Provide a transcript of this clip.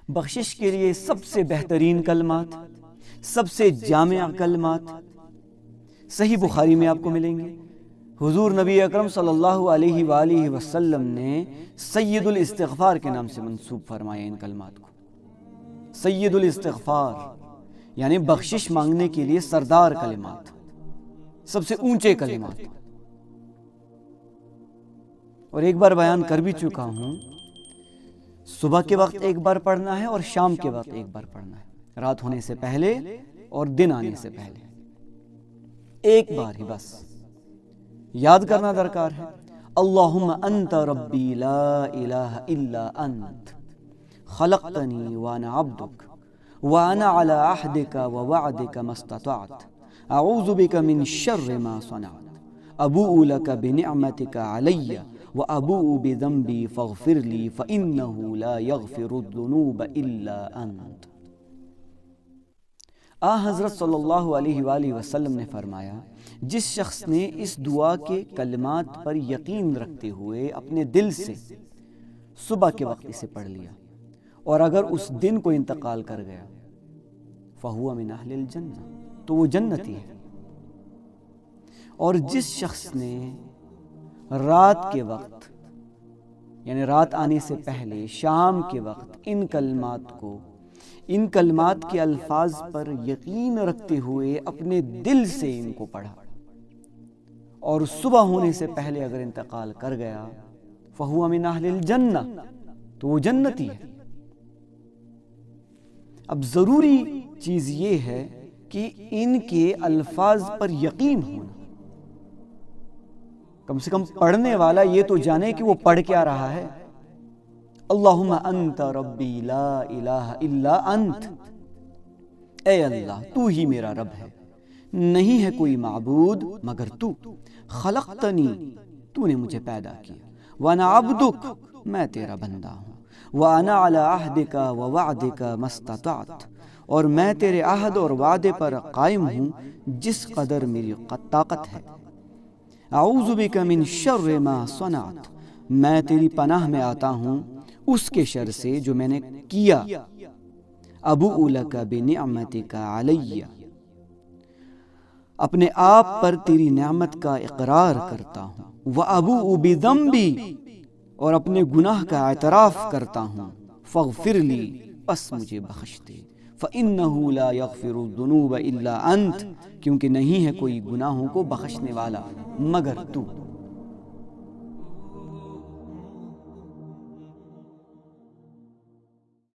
بخشش کے لیے سب سے بہترین کلمات، سب سے جامع کلمات صحیح بخاری میں آپ کو ملیں گے۔ حضور نبی اکرم صلی اللہ علیہ وآلہ وسلم نے سید الاستغفار کے نام سے منسوب فرمایا ان کلمات کو۔ سید الاستغفار یعنی بخشش مانگنے کے لیے سردار کلمات، سب سے اونچے کلمات۔ اور ایک بار بیان کر بھی چکا ہوں، صبح کے وقت ایک بار پڑھنا ہے اور شام کے وقت ایک بار پڑھنا ہے، رات ہونے سے پہلے اور دن آنے سے پہلے، ایک بار ہی بس۔ یاد کرنا درکار ہے، اللہم انت ربی لا الہ الا انت خلقتنی وانا عبدک وانا علی عہدک ووعدک ما استطعت اعوذ بک من شر ما صنعت ابوء لک بنعمتک علی وابوء بذنبی فاغفر لی فانہ لا یغفر الذنوب الا انت۔ حضرت صلی اللہ علیہ وآلہ وسلم نے فرمایا، جس شخص نے اس دعا کے کلمات پر یقین رکھتے ہوئے اپنے دل سے صبح کے وقت اسے پڑھ لیا اور اگر اس دن کو انتقال کر گیا فَهُوَ مِنْ أَهْلِ الْجَنَّةِ، تو وہ جنتی ہے۔ اور جس شخص نے رات کے وقت یعنی رات آنے سے پہلے شام کے وقت ان کلمات کے الفاظ پر یقین رکھتے ہوئے اپنے دل سے ان کو پڑھا اور صبح ہونے سے پہلے اگر انتقال کر گیا فَهُوَ مِنْ أَهْلِ الْجَنَّةِ، تو وہ جنتی ہے۔ اب ضروری چیز یہ ہے کہ ان کے الفاظ پر یقین ہونا، کم سے کم پڑھنے والا یہ تو جانے کہ وہ پڑھ کیا رہا ہے۔ اللہم انت ربی لا الہ الا انت، اے اللہ تو ہی میرا رب ہے، نہیں ہے کوئی معبود مگر تو، خلقتنی تو نے مجھے پیدا کیا، وانا عبدک میں تیرا بندہ ہوں، وانا علی عہدک ووعدک ما استطعت اور میں تیرے عہد اور وعدے پر قائم ہوں جس قدر میری طاقت ہے، اعوذ بک من شر ما صنعت میں تیری پناہ میں آتا ہوں اس کے شر سے جو میں نے کیا، ابوء لک بنعمتک علی اپنے آپ پر تیری نعمت کا اقرار کرتا ہوں، وابوء بذنبی اور اپنے گناہ کا اعتراف کرتا ہوں، فاغفر لی پس مجھے بخش دے، فإنہ لا یغفر الذنوب الا انت کیونکہ نہیں ہے کوئی گناہوں کو بخشنے والا مگر تو۔